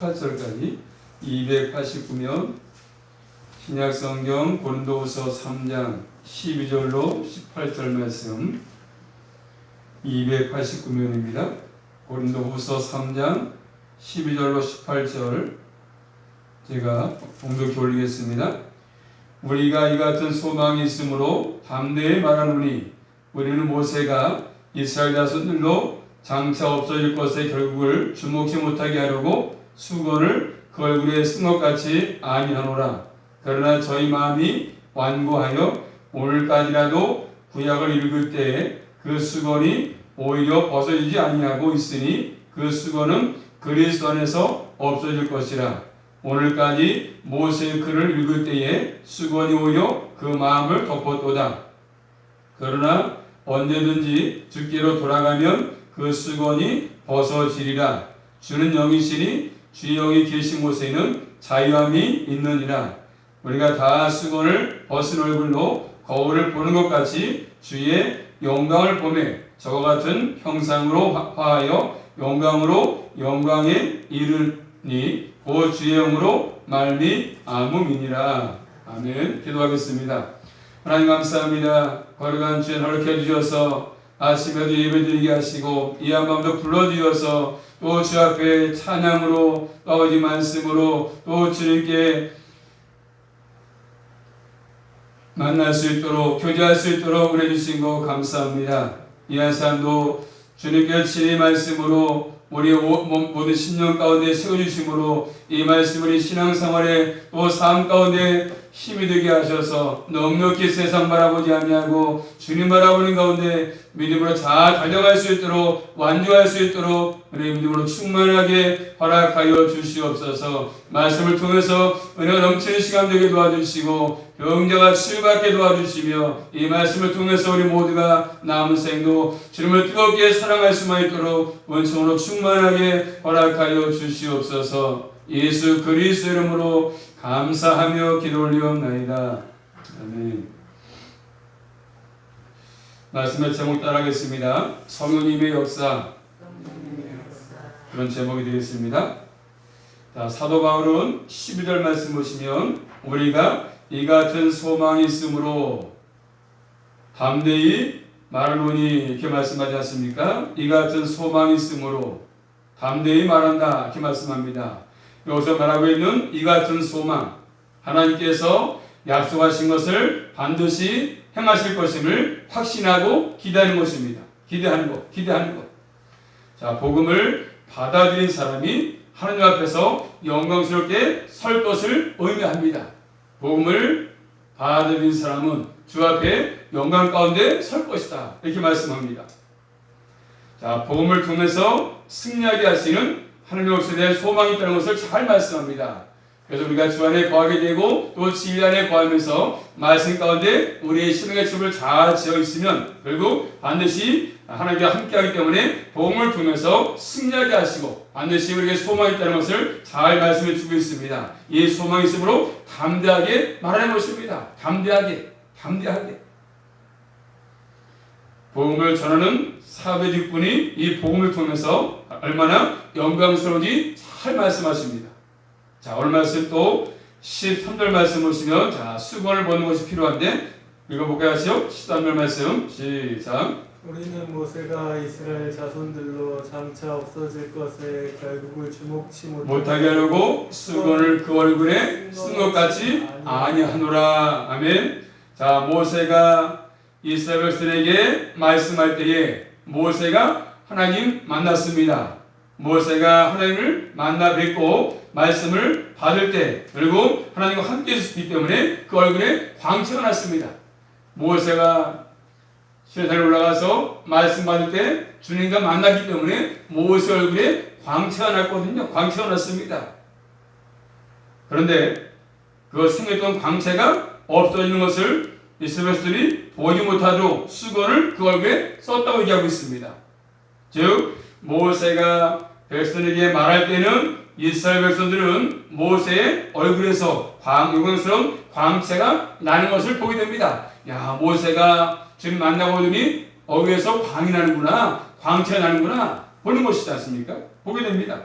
8절까지 289면 신약성경 고린도후서 3장 12절로 18절 말씀 289면입니다. 고린도후서 3장 12절로 18절 제가 봉독해 올리겠습니다. 우리가 이 같은 소망이 있으므로 담대히 말하노니 우리는 모세가 이스라엘 자손들로 장차 없어질 것의 결국을 주목치 못하게 하려고 수건을 그 얼굴에 쓴 것 같이 아니하노라. 그러나 저희 마음이 완고하여 오늘까지라도 구약을 읽을 때에 그 수건이 오히려 벗어지지 아니하고 있으니 그 수건은 그리스도 안에서 없어질 것이라. 오늘까지 모세의 글을 읽을 때에 수건이 오히려 그 마음을 덮었도다. 그러나 언제든지 주께로 돌아가면 그 수건이 벗어지리라. 주는 영이시니 주의 영이 계신 곳에는 자유함이 있느니라. 우리가 다 수건을 벗은 얼굴로 거울을 보는 것 같이 주의 영광을 보매 저와 같은 형상으로 화하여 영광으로 영광에 이르니 그 주의 영으로 말미암음이니라. 아멘. 기도하겠습니다. 하나님 감사합니다. 거룩한 주의 허락해 주셔서 아침에도 예배드리게 하시고 이 한밤도 불러주셔서 또 주 앞에 찬양으로 또 아버지 말씀으로 또 주님께 만날 수 있도록 교제할 수 있도록 그래 주신 거 감사합니다. 이 한 사람도 주님께 친히 말씀으로 우리 모든 신령 가운데 세워주심으로 이 말씀을 신앙생활에 또 삶 가운데 힘이 되게 하셔서 넉넉히 세상 바라보지 아니하고 주님 바라보는 가운데 믿음으로 잘 달려갈 수 있도록 완주할 수 있도록 우리 믿음으로 충만하게 허락하여 주시옵소서. 말씀을 통해서 은혜가 넘치는 시간 되게 도와주시고 병자가 치유받게 도와주시며 이 말씀을 통해서 우리 모두가 남은 생도 주님을 뜨겁게 사랑할 수만 있도록 원성으로 충만하게 허락하여 주시옵소서. 예수 그리스도 이름으로 감사하며 기도 올리옵나이다. 아멘. 말씀의 제목 따라하겠습니다. 성령님의 역사. 그런 제목이 되겠습니다. 자, 사도 바울은 12절 말씀 보시면 우리가 이 같은 소망이 있으므로 담대히 말하노니 이렇게 말씀하지 않습니까? 이 같은 소망이 있으므로 담대히 말한다 이렇게 말씀합니다. 여기서 말하고 있는 이 같은 소망, 하나님께서 약속하신 것을 반드시 행하실 것임을 확신하고 기대하는 것입니다. 기대하는 것. 자, 복음을 받아들인 사람이 하나님 앞에서 영광스럽게 설 것을 의미합니다. 복음을 받아들인 사람은 주 앞에 영광 가운데 설 것이다. 이렇게 말씀합니다. 자, 복음을 통해서 승리하게 하시는 하나님의 역사에 대한 소망이 있다는 것을 잘 말씀합니다. 그래서 우리가 주 안에 거하게 되고 또 진리 안에 거하면서 말씀 가운데 우리의 신앙의 춤을 잘 지어 있으면 결국 반드시 하나님과 함께하기 때문에 복음을 통해서 승리하게 하시고 반드시 우리에게 소망이 있다는 것을 잘 말씀해 주고 있습니다. 이 소망이 있으므로 담대하게 말하는 것입니다. 담대하게. 복음을 전하는 사도의 직분이 이 복음을 통해서 얼마나 영광스러운지 잘 말씀하십니다. 자, 오늘 말씀 또 13절 말씀 보시면 자, 수건을 벗는 것이 필요한데 읽어볼까요? 13절 말씀 시작. 우리는 모세가 이스라엘 자손들로 장차 없어질 것에 결국을 주목치 못하게 하려고 수건을 그 얼굴에 쓴 것 같이 아니하노라. 아멘. 자, 모세가 이스라엘 백성에게 말씀할 때에 모세가 하나님 만났습니다. 모세가 하나님을 만나 뵙고 말씀을 받을 때 그리고 하나님과 함께 있었기 때문에 그 얼굴에 광채가 났습니다. 모세가 시내산에 올라가서 말씀 받을 때 주님과 만났기 때문에 모세 얼굴에 광채가 났거든요. 광채가 났습니다. 그런데 그 생겼던 광채가 없어지는 것을 이스라엘 백성들이 보지 못하도록 수건을 그 얼굴에 썼다고 얘기하고 있습니다. 즉 모세가 백성에게 말할 때는 이스라엘 백성들은 모세의 얼굴에서 영광스러운 광채가 나는 것을 보게 됩니다. 야, 모세가 지금 만나고 보더니 얼굴에서 광이 나는구나, 광채가 나는구나 보는 것이지 않습니까? 보게 됩니다.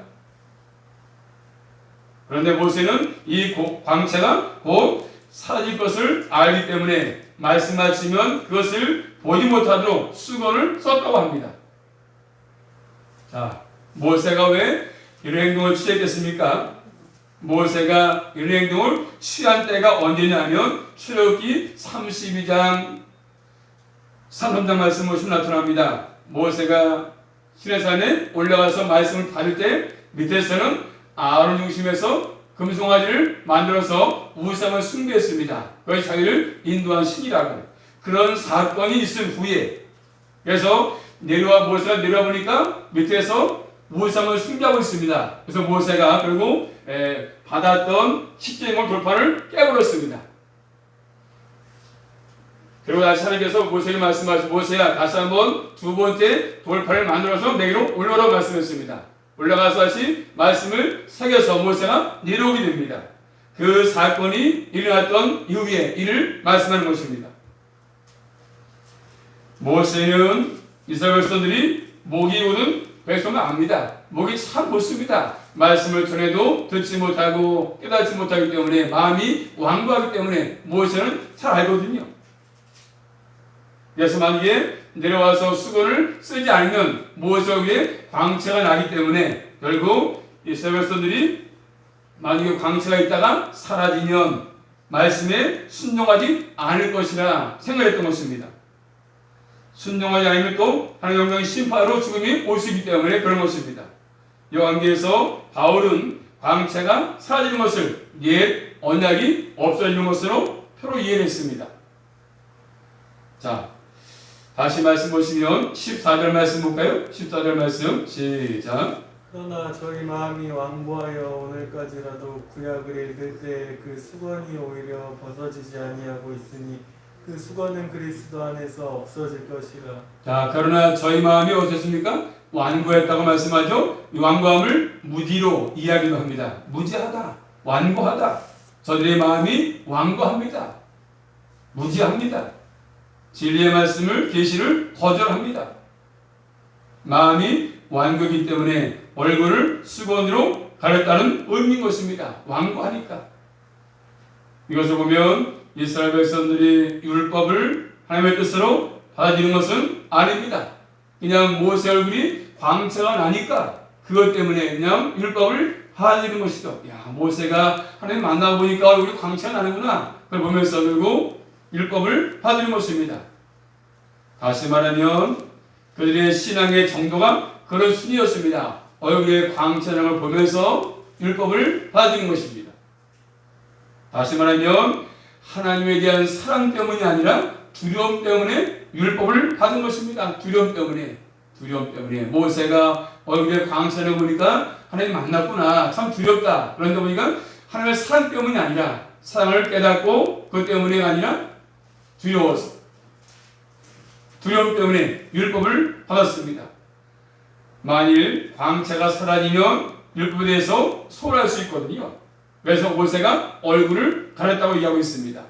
그런데 모세는 이 광채가 곧 사라질 것을 알기 때문에 말씀하시면 그것을 보지 못하도록 수건을 썼다고 합니다. 자, 모세가 왜 이런 행동을 취했겠습니까? 모세가 이런 행동을 취한 때가 언제냐면 출애굽기 32장 3장 말씀 보시면 나타납니다. 모세가 시내산에 올라가서 말씀을 받을 때 밑에서는 아론 중심에서 금송아지를 만들어서 우상을 숭배했습니다. 그것이 자기를 인도한 신이라고. 그런 사건이 있은 후에 그래서 모세가 내려와 보니까 밑에서 우상을 숭배하고 있습니다. 그래서 모세가 결국 받았던 십계명 돌파를 깨버렸습니다. 그리고 다시 하나님께서 모세에게 말씀하시고 모세야 다시 한번 두 번째 돌파를 만들어서 내게로 올라오라고 말씀했습니다. 올라가서 다시 말씀을 새겨서 모세가 내려오게 됩니다. 그 사건이 일어났던 이후에 이를 말씀하는 것입니다. 모세는 이스라엘 백성들이 목이 오는 백성을 압니다. 목이 참 좋습니다. 말씀을 전해도 듣지 못하고 깨닫지 못하기 때문에 마음이 완고하기 때문에 모세는 잘 알거든요. 그래서 만약에 내려와서 수건을 쓰지 않으면 모세 위에 광채가 나기 때문에 결국 이스라엘 백성들이 만약에 광채가 있다가 사라지면 말씀에 순종하지 않을 것이라 생각했던 것입니다. 순종하지 않으면 또 하나님의 영광의 심판으로 죽음이 올 수 있기 때문에 그런 것입니다. 이 관계에서 바울은 광채가 사라지는 것을 옛 언약이 없어지는 것으로 표로 이해를 했습니다. 자, 다시 말씀 보시면 14절 말씀 볼까요? 14절 말씀 시작. 그러나 저희 마음이 완고하여 오늘까지라도 구약을 읽을 때 그 수건이 오히려 벗어지지 아니하고 있으니 그 수건은 그리스도 안에서 없어질 것이라. 자, 그러나 저희 마음이 어떻습니까? 완고했다고 말씀하죠. 이 완고함을 무지로 이야기도 합니다. 무지하다, 완고하다. 저들의 마음이 완고합니다. 무지합니다. 진리의 말씀을 계시를 거절합니다. 마음이 완고이기 때문에 얼굴을 수건으로 가렸다는 의미인 것입니다. 완고하니까. 이것을 보면 이스라엘 백성들이 율법을 하나님의 뜻으로 받아들이는 것은 아닙니다. 그냥 모세 얼굴이 광채가 나니까 그것 때문에 그냥 율법을 받아들이는 것이죠. 야, 모세가 하나님 만나보니까 얼굴이 광채가 나는구나. 그걸 보면서 결국 율법을 받아들이는 것입니다. 다시 말하면 그들의 신앙의 정도가 그런 순이었습니다. 얼굴의 광채나는 걸 보면서 율법을 받아들이는 것입니다. 다시 말하면 하나님에 대한 사랑 때문이 아니라 두려움 때문에 율법을 받은 것입니다. 두려움 때문에. 모세가 얼굴에 광채를 보니까 하나님 만났구나. 참 두렵다. 그런데 보니까 하나님의 사랑 때문이 아니라 사랑을 깨닫고 그 때문이 아니라 두려워서 두려움 때문에 율법을 받았습니다. 만일 광채가 사라지면 율법에 대해서 소홀할 수 있거든요. 그래서 모세가 얼굴을 가렸다고 얘기하고 있습니다.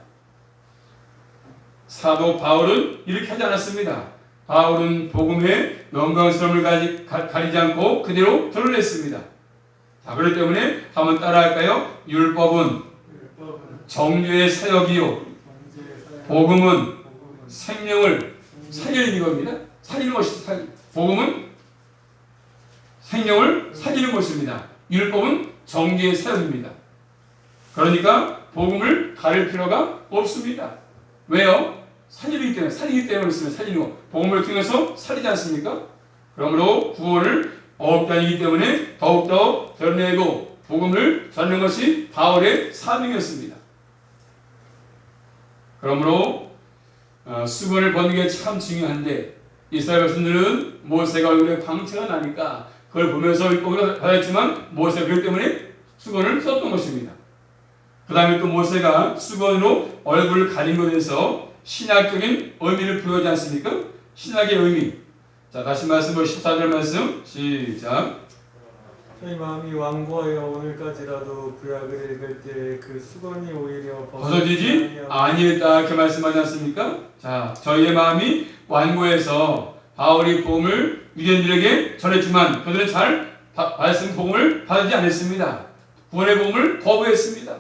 사도 바울은 이렇게 하지 않았습니다. 바울은 복음의 영광스러움을 가리지 않고 그대로 드러냈습니다. 자, 그렇기 때문에 한번 따라할까요? 율법은 정죄의 사역이요 복음은 생명을 살리는 이겁니다. 살리는 것입니다. 복음은 생명을 살리는 것입니다. 율법은 정죄의 사역입니다. 그러니까 복음을 가릴 필요가 없습니다. 왜요? 살리기 때문에 그렇습니다. 살리는 거. 복음을 통해서 살리지 않습니까? 그러므로 구원을 얻게 하기 때문에 더욱더 드러내고 복음을 전하는 것이 바울의 사명이었습니다. 그러므로 수건을 벗는 게 참 중요한데 이스라엘 백성들은 모세가 얼굴에 광채가 나니까 그걸 보면서 율법을 받았지만 모세가 그렇기 때문에 수건을 썼던 것입니다. 그 다음에 또 모세가 수건으로 얼굴을 가린 것에 대해서 신학적인 의미를 부여하지 않습니까? 신학의 의미. 자, 다시 말씀 14절 말씀 시작. 저희 마음이 완고하여 오늘까지라도 구약을 읽을 때 그 수건이 오히려 벗어지지 아니했다 이렇게 말씀하지 않습니까? 자, 저희의 마음이 완고해서 바울이 복음을 유대인들에게 전했지만 그들은 잘 말씀 복음을 받지 않았습니다. 구원의 복음을 거부했습니다.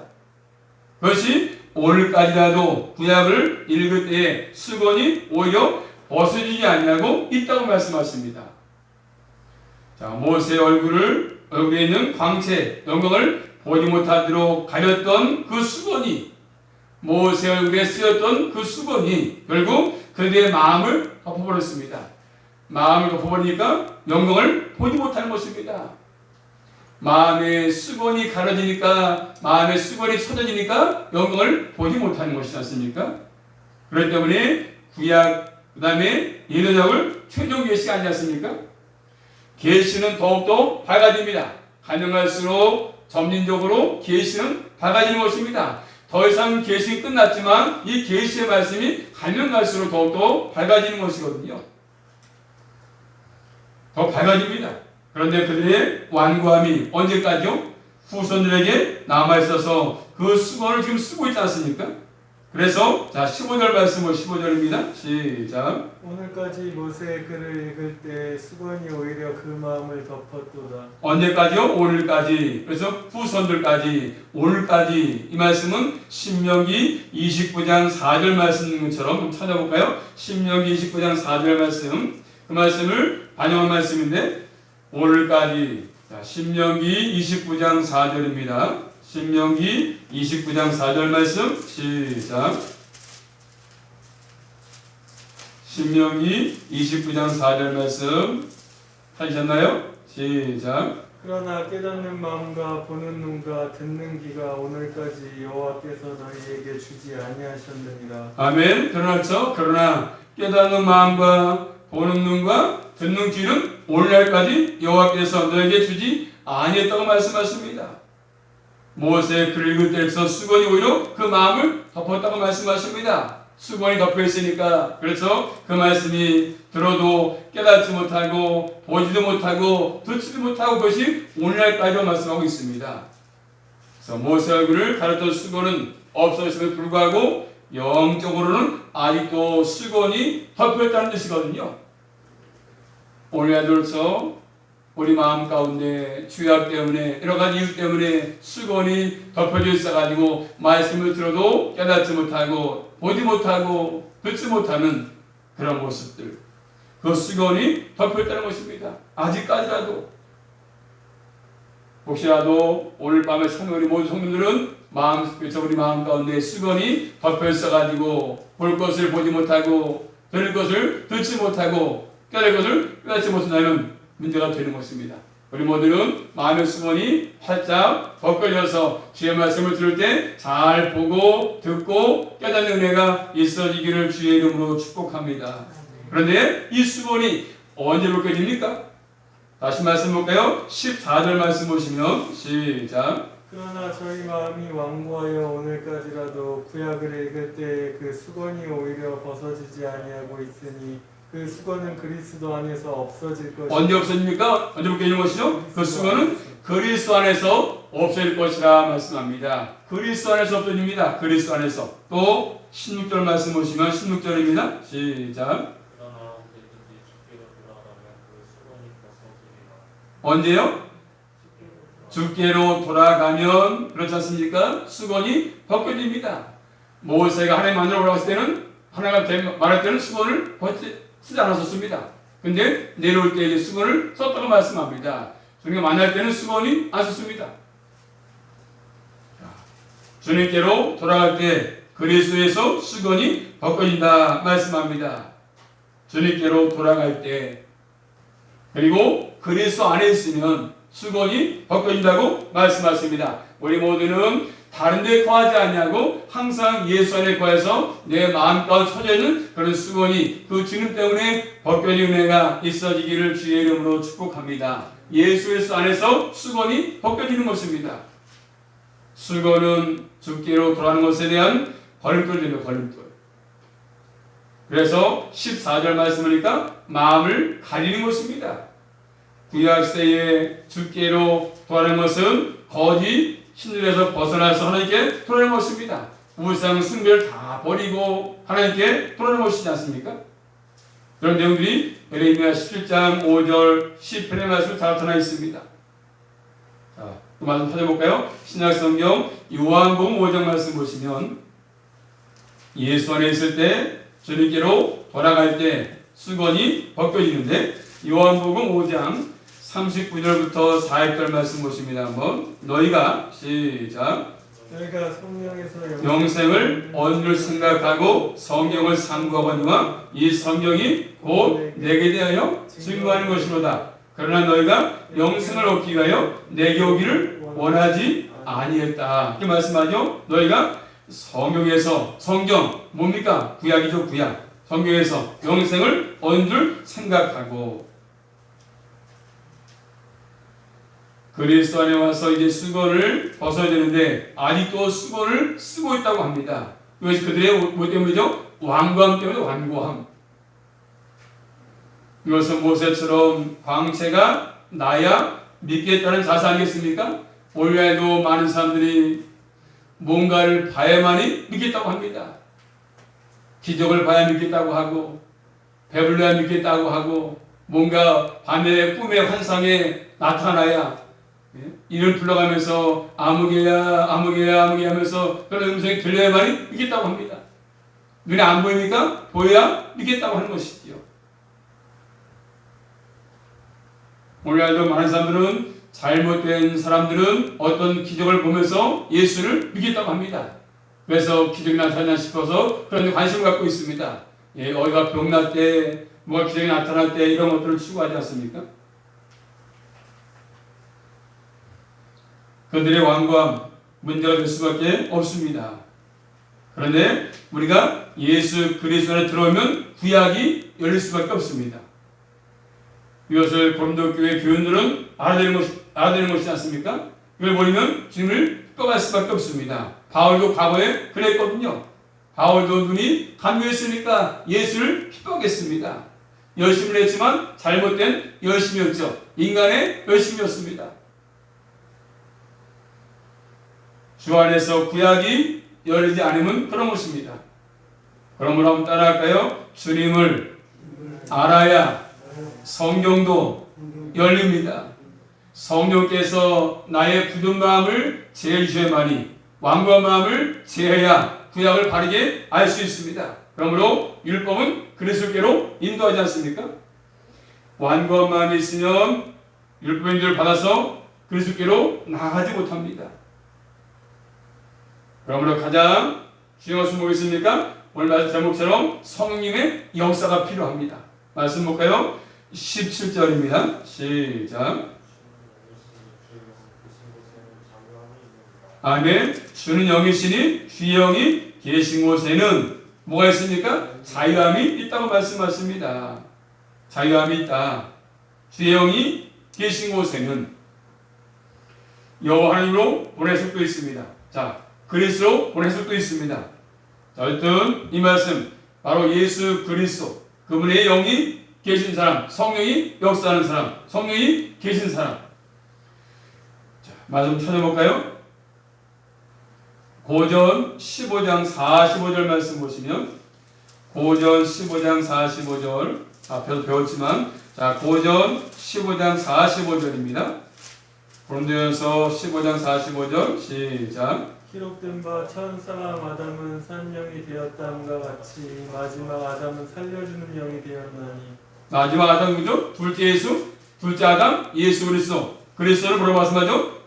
그것이 오늘까지라도 구약을 읽을 때에 수건이 오히려 벗어지지 않냐고 있다고 말씀하십니다. 자, 모세의 얼굴에 있는 광채, 영광을 보지 못하도록 가렸던 그 수건이, 모세 얼굴에 쓰였던 그 수건이 결국 그들의 마음을 덮어버렸습니다. 마음을 덮어버리니까 영광을 보지 못하는 것입니다. 마음의 수건이 가려지니까, 마음의 수건이 쳐져지니까 영광을 보지 못하는 것이지 않습니까? 그렇기 때문에 구약, 그 다음에 예언적을 최종 계시가 아니지 않습니까? 계시는 더욱더 밝아집니다. 가능할수록 점진적으로 계시는 밝아지는 것입니다. 더 이상 계시는 끝났지만 이 계시의 말씀이 가면 갈수록 더욱더 밝아지는 것이거든요. 더 밝아집니다. 그런데 그들의 완고함이 언제까지요? 후손들에게 남아있어서 그 수건을 지금 쓰고 있지 않습니까? 그래서 자 15절 말씀은 15절입니다. 시작. 오늘까지 모세의 글을 읽을 때 수건이 오히려 그 마음을 덮었도다. 언제까지요? 오늘까지. 그래서 후손들까지, 오늘까지. 이 말씀은 신명기 29장 4절 말씀처럼 찾아볼까요? 신명기 29장 4절 말씀. 그 말씀을 반영한 말씀인데 오늘까지. 자, 신명기 29장 4절입니다. 신명기 29장 4절 말씀 시작. 신명기 29장 4절 말씀 찾으셨나요? 시작. 그러나 깨닫는 마음과 보는 눈과 듣는 귀가 오늘까지 여호와께서 너희에게 주지 아니하셨느니라. 아멘. 그러나 깨닫는 마음과 보는 눈과 듣는 귀는 오늘날까지 여호와께서 너에게 주지 아니했다고 말씀하십니다. 모세의 글을 읽을 때에서 수건이 오히려 그 마음을 덮었다고 말씀하십니다. 수건이 덮여 있으니까. 그래서 그 말씀이 들어도 깨닫지 못하고 보지도 못하고 듣지도 못하고 그것이 오늘날까지도 말씀하고 있습니다. 그래서 모세 얼굴을 가렸던 수건은 없어졌음에 불구하고 영적으로는 아직도 수건이 덮여 있다는 뜻이거든요. 오늘날로서 우리 마음 가운데 죄악 때문에 여러 가지 이유 때문에 수건이 덮여져 있어가지고 말씀을 들어도 깨닫지 못하고 보지 못하고 듣지 못하는 그런 모습들, 그 수건이 덮여있다는 것입니다. 아직까지라도 혹시라도 오늘 밤에 우리 모든 성도들은 우리 마음 가운데 수건이 덮여 있어가지고 볼 것을 보지 못하고 들을 것을 듣지 못하고 깨달을 것을 깨닫지 못한다는 문제가 되는 것입니다. 우리 모두는 마음의 수건이 활짝 벗겨져서 주의 말씀을 들을 때 잘 보고 듣고 깨닫는 은혜가 있어지기를 주의 이름으로 축복합니다. 그런데 이 수건이 언제 벗겨집니까? 다시 말씀 볼까요? 14절 말씀 보시면 시작. 그러나 저희 마음이 완고하여 오늘까지라도 구약을 읽을 때 그 수건이 오히려 벗어지지 아니하고 있으니 그 수건은 그리스도 안에서 없어질 것이다. 언제 없어집니까? 언제 벗겨지는 것이죠? 그 수건은 그리스도 안에서 없어질 것이라 말씀합니다. 그리스도 안에서 없어집니다. 그리스도 안에서. 또 16절 말씀 보시면 16절입니다. 시작. 그러나 언제든지 주께로 돌아가면 그 수건이 벗어지리라. 언제요? 주께로 돌아가면 그렇지 않습니까? 수건이 벗겨집니다. 모세가 하나님 만나러 올라갔을 때는 하나님과 말할 때는 수건을 쓰지 않았었습니다. 근데 내려올 때 이제 수건을 썼다고 말씀합니다. 주님과 만날 때는 수건이 안 썼습니다. 주님께로 돌아갈 때 그리스도에서 수건이 벗겨진다 말씀합니다. 주님께로 돌아갈 때 그리고 그리스도 안에 있으면 수건이 벗겨진다고 말씀하십니다. 우리 모두는 다른 데 거하지 않냐고 항상 예수 안에 거해서 내 마음 가운데 쳐져 있는 그런 수건이 그 주님 때문에 벗겨진 은혜가 있어지기를 주의 이름으로 축복합니다. 예수 안에서 수건이 벗겨지는 것입니다. 수건은 주께로 돌아가는 것에 대한 걸림돌입니다. 걸림돌. 그래서 14절 말씀하니까 마음을 가리는 것입니다. 구약시대에 주께로 돌아가는 것은 거짓 신들에서 벗어나서 하나님께 돌아가는 것입니다. 우상 숭배를 다 버리고 하나님께 돌아가는 것이지 않습니까? 그런 내용들이 예레미야 17장 5절 10편의 말씀에 다 나타나 있습니다. 자, 그 말씀 찾아볼까요? 신약성경 요한복음 5장 말씀 보시면 예수 안에 있을 때 주님께로 돌아갈 때 수건이 벗겨지는데 요한복음 5장 39절부터 40절 말씀 보십니다. 한번 너희가 시작 너희가 성령에서 영생을 얻을 생각하고 성경을 상고하거니와 이 성경이 곧 내게 대하여 증거하는 것이로다. 그러나 너희가 영생을 얻기 위하여 내게 오기를 원하지 아니했다. 이렇게 말씀하죠. 너희가 성경에서 성경 뭡니까? 구약이죠. 구약. 성경에서 영생을 얻은 줄 생각하고 그리스도 안에 와서 이제 수건을 벗어야 되는데 아직도 수건을 쓰고 있다고 합니다. 이것이 그들의 뭐 때문이죠? 완고함 때문에 완고함. 이것은 모세처럼 광채가 나야 믿겠다는 자세 아니겠습니까? 올해도 많은 사람들이 뭔가를 봐야만이 믿겠다고 합니다. 기적을 봐야 믿겠다고 하고 배불러야 믿겠다고 하고 뭔가 밤에 꿈의 환상에 나타나야 이를 불러가면서 아무개야 아무개야 아무개 하면서 그런 음성이 들려야만이 믿겠다고 합니다. 눈에 안 보이니까 보여야 믿겠다고 하는 것이지요. 오늘날도 많은 사람들은 잘못된 사람들은 어떤 기적을 보면서 예수를 믿겠다고 합니다. 그래서 기적이 나타나냐 싶어서 그런 데 관심을 갖고 있습니다. 어디가 병날 때 뭐가 기적이 나타날 때 이런 것들을 추구하지 않습니까? 그들의 완고함 문제가 될 수밖에 없습니다. 그런데 우리가 예수 그리스도에 들어오면 구약이 열릴 수밖에 없습니다. 이것을 고린도 교회 교인들은 알아야 되는 것이지 않습니까? 이걸 버리면 주님을 뼈갈 수밖에 없습니다. 바울도 과거에 그랬거든요. 바울도 눈이 감겨있으니까 예수를 핍박했습니다. 열심을 했지만 잘못된 열심이었죠. 인간의 열심이었습니다. 주 안에서 구약이 열리지 않으면 그런 것입니다. 그러므로 한번 따라할까요? 주님을 알아야 성경도 열립니다. 성령께서 나의 굳은 마음을 제해 주셔야만이 완고한 마음을 제해야 구약을 바르게 알 수 있습니다. 그러므로 율법은 그리스도께로 인도하지 않습니까? 완고한 마음이 있으면 율법의 인도를 받아서 그리스도께로 나아가지 못합니다. 그러므로 가장 중요한 것은 뭐겠습니까? 오늘 말씀 제목처럼 성령님의 역사가 필요합니다. 말씀 볼까요? 17절입니다. 시작. 아멘. 주는 영이시니 주의 영이 계신 곳에는 뭐가 있습니까? 자유함이 있다고 말씀하십니다. 자유함이 있다. 주의 영이 계신 곳에는 여호와 하나님으로 보낼 수도 있습니다. 자, 그리스도로 보낼 수도 있습니다. 자, 어쨌든 이 말씀 바로 예수 그리스도 그분의 영이 계신 사람, 성령이 역사하는 사람, 성령이 계신 사람. 자, 말씀 찾아볼까요? 고전 15장 45절 말씀 보시면 고전 15장 45절 앞에서 배웠지만 자 고전 15장 45절입니다. 고린도전서 15장 45절 시작. 기록된 바 첫 사람 아담은 산 영이 되었다함과 같이 마지막 아담은 살려주는 영이 되었나니. 마지막 아담 누구죠? 둘째 예수, 둘째 아담 예수 그리스도. 그리스도를 뭐라고 말씀하죠?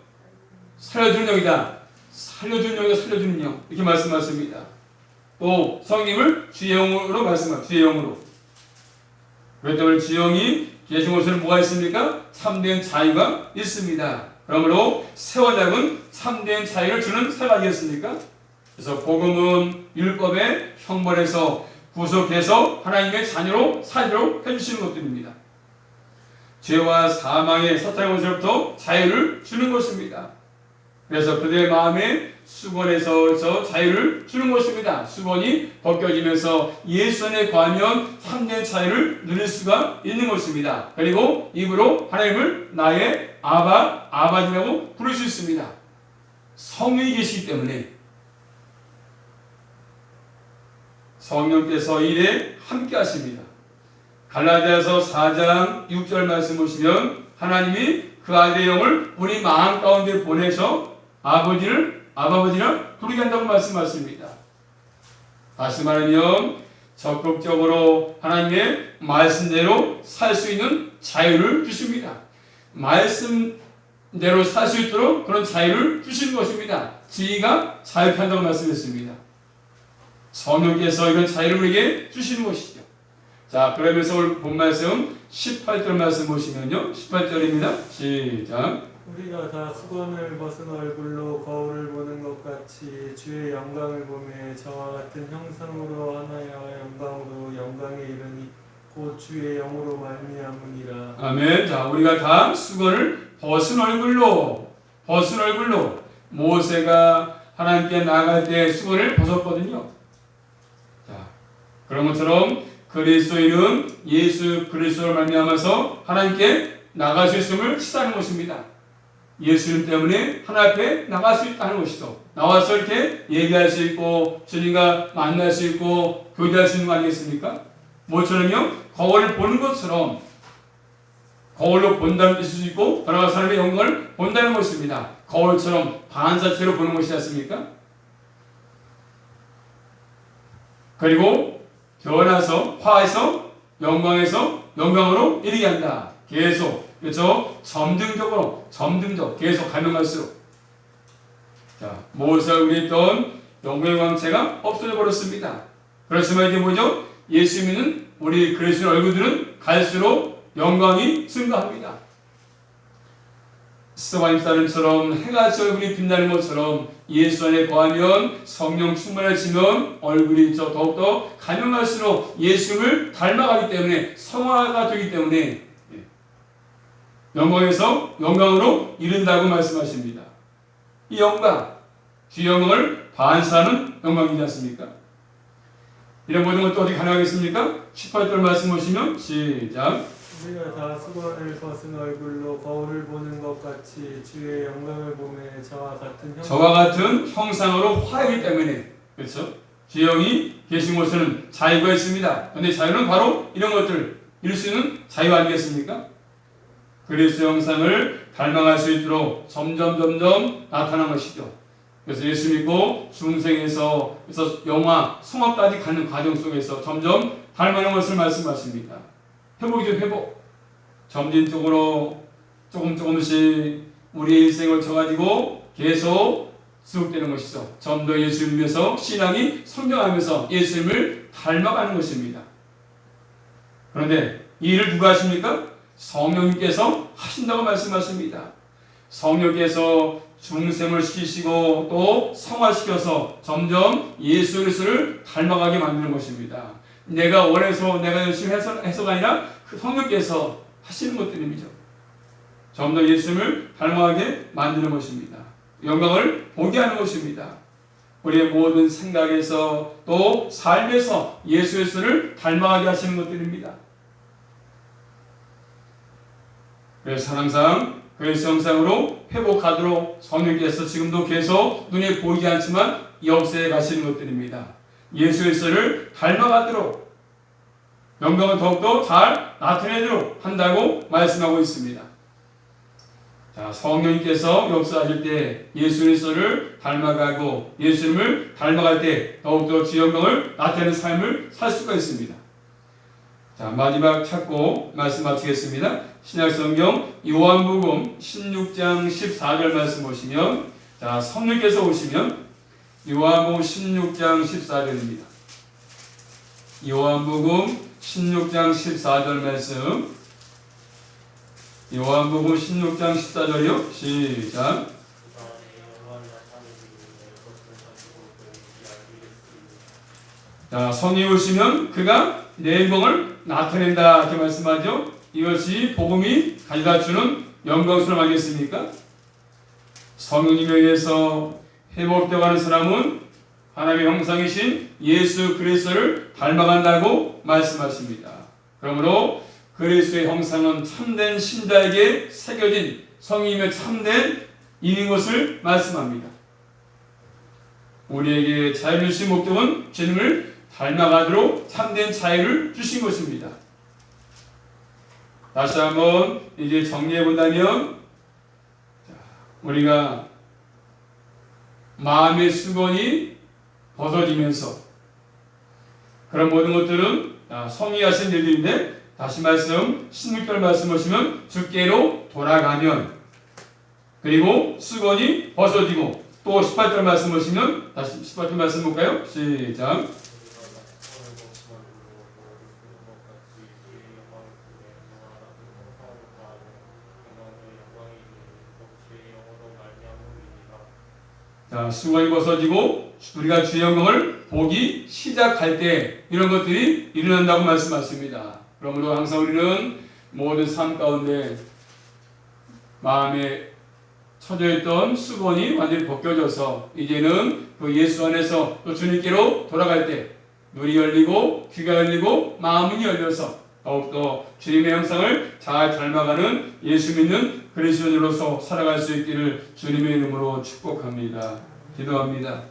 살려주는 영이다. 살려주는 영이다. 살려주는 영. 이렇게 말씀하십니다. 또 성령님을 주의 영으로 말씀합니다. 주의 영으로. 그렇기 때문에 주의 영이 계신 곳에는 뭐가 있습니까? 참된 자유가 있습니다. 그러므로 새 언약은 참된 자유를 주는 새 아니겠습니까? 그래서 복음은 율법의 형벌에서 구속해서 하나님의 자녀로 살도록 해주시는 것들입니다. 죄와 사망의 사탄의 권세로부터 자유를 주는 것입니다. 그래서 그들의 마음에 수건에서 자유를 주는 것입니다. 수건이 벗겨지면서 예수 안에 거하면 참된 자유를 누릴 수가 있는 것입니다. 그리고 입으로 하나님을 나의 아버지라고 부를 수 있습니다. 성령이 계시기 때문에 성령께서 일에 함께 하십니다. 갈라디아서 4장 6절 말씀 보시면 하나님이 그 아들의 영을 우리 마음 가운데 보내서 아버지를 부르게 한다고 말씀하십니다. 다시 말하면 적극적으로 하나님의 말씀대로 살 수 있는 자유를 주십니다. 말씀대로 살 수 있도록 그런 자유를 주시는 것입니다. 지위가 자유케 한다고 말씀했습니다. 성령께서 이런 자유를 우리에게 주시는 것이죠. 자, 그러면서 오늘 본 말씀 18절 말씀 보시면요. 18절입니다. 시작. 우리가 다 수건을 벗은 얼굴로 거울을 보는 것 같이 주의 영광을 보며 저와 같은 형상으로 하나여 영광으로 영광에 이르니 곧 주의 영으로 말미암으니라. 아멘. 자, 우리가 다 수건을 벗은 얼굴로 모세가 하나님께 나아갈 때 수건을 벗었거든요. 자, 그런 것처럼 그리스도인은 예수 그리스도를 말미암아서 하나님께 나갈 수 있음을 시사하는 것입니다. 예수님 때문에 하나님 앞에 나갈 수 있다는 것이죠. 나와서 이렇게 얘기할 수 있고 주님과 만날 수 있고 교제할 수 있는 거 아니겠습니까? 뭐처럼요? 거울을 보는 것처럼 거울로 본다는 뜻이 있고 여러 사람의 영광을 본다는 것입니다. 거울처럼 반사체로 보는 것이지 않습니까? 그리고 변화서 화에서 영광에서 영광으로 이르게 한다. 계속 그렇죠? 점등적 계속 가면 갈수록 자, 모세가 누렸던 영광의 광채가 없어져 버렸습니다. 그렇지만 이게 뭐죠? 예수 믿는 우리 그리스도 얼굴들은 갈수록 영광이 증가합니다. 스테반 집사님처럼 해같이 얼굴이 빛나는 것처럼 예수 안에 거하면 성령 충만해지면 얼굴이 더욱더 가면 갈수록 예수를 닮아가기 때문에 성화가 되기 때문에 영광에서 영광으로 이른다고 말씀하십니다. 이 영광, 주 영광을 반사하는 영광이지 않습니까? 이런 모든 것도 어떻게 가능하겠습니까? 18절 말씀 보시면 시작. 우리가 다 수건을 벗은 얼굴로 거울을 보는 것 같이 주의 영광을 보며 저와 같은 형상으로 화이기 때문에 그렇죠? 주의 영이 계신 곳에는 자유가 있습니다. 그런데 자유는 바로 이런 것들 이룰 수 있는 자유 아니겠습니까? 그리스도 형상을 닮아갈 수 있도록 점점 나타난 것이죠. 그래서 예수 믿고 중생에서 그래서 영화 성화까지 가는 과정 속에서 점점 닮아가는 것을 말씀하십니다. 회복이죠, 회복. 점진적으로 조금씩 우리의 일생을 져가지고 계속 수록되는 것이죠. 좀 더 예수 믿으면서 신앙이 성장하면서 예수님을 닮아가는 것입니다. 그런데 이 일을 누가 하십니까? 성령님께서 하신다고 말씀하십니다. 성령께서 중생을 시키시고 또 성화시켜서 점점 예수 그리스도를 닮아가게 만드는 것입니다. 내가 원해서 내가 열심히 해서가 아니라 그 성령께서 하시는 것들입니다. 좀 더 예수님을 닮아가게 만드는 것입니다. 영광을 보게 하는 것입니다. 우리의 모든 생각에서 또 삶에서 예수 그리스도를 닮아가게 하시는 것들입니다. 그래서 항상 그리스도 형상으로 회복하도록 성령께서 지금도 계속 눈에 보이지 않지만 역사에 가시는 것들입니다. 예수 그리스도를 닮아가도록 영광을 더욱더 잘 나타내도록 한다고 말씀하고 있습니다. 자, 성령님께서 역사하실 때 예수 그리스도를 닮아가고 예수님을 닮아갈 때 더욱더 주 영광을 나타내는 삶을 살 수가 있습니다. 자, 마지막 찾고 말씀 마치겠습니다. 신약성경 요한복음 16장 14절 말씀 보시면 자, 성령께서 오시면 요한복음 16장 14절입니다. 요한복음 16장 14절 말씀 요한복음 16장 14절이요. 시작. 자, 성령이 오시면 그가 내 영광을 나타낸다 이렇게 말씀하죠. 이것이 복음이 가져다 주는 영광스러움 아니겠습니까? 성령님에 의해서 회복되어가는 사람은 하나님의 형상이신 예수 그리스도를 닮아간다고 말씀하십니다. 그러므로 그리스도의 형상은 참된 신자에게 새겨진 성령님의 참된 인인 것을 말씀합니다. 우리에게 자유를 주신 목적은 주님을 닮아가도록 참된 자유를 주신 것입니다. 다시 한번 이제 정리해 본다면 우리가 마음의 수건이 벗어지면서 그런 모든 것들은 성이 하신 일들인데 다시 말씀 16절 말씀 보시면 주께로 돌아가면 그리고 수건이 벗어지고 또 18절 말씀 보시면 다시 18절 말씀 볼까요? 시작. 자, 수건이 벗어지고 우리가 주의 영광을 보기 시작할 때 이런 것들이 일어난다고 말씀하십니다. 그러므로 항상 우리는 모든 삶 가운데 마음에 처져있던 수건이 완전히 벗겨져서 이제는 그 예수 안에서 또 주님께로 돌아갈 때 눈이 열리고 귀가 열리고 마음이 열려서 더욱더 주님의 형상을 잘 닮아가는 예수 믿는 그리스도인으로서 살아갈 수 있기를 주님의 이름으로 축복합니다. 기도합니다.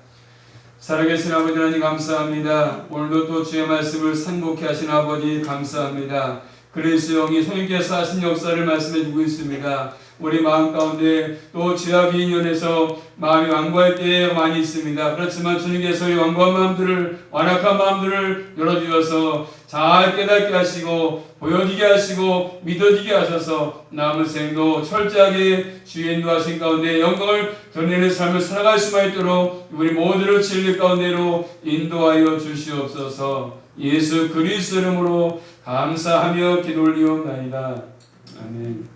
살아계신 아버지 하나님 감사합니다. 오늘도 또 주의 말씀을 상복케 하신 아버지 감사합니다. 그리스도 영이 성령께서 하신 역사를 말씀해 주고 있습니다. 우리 마음 가운데 또 죄악이 인연해서 마음이 완고할 때가 많이 있습니다. 그렇지만 주님께서 이 완고한 마음들을 완악한 마음들을 열어주셔서 잘 깨닫게 하시고 보여지게 하시고 믿어지게 하셔서 남은 생도 철저하게 주의 인도하신 가운데 영광을 드러내는 삶을 살아갈 수만 있도록 우리 모두를 진리 가운데로 인도하여 주시옵소서. 예수 그리스도 이름으로 감사하며 기도 올리옵나이다. 아멘.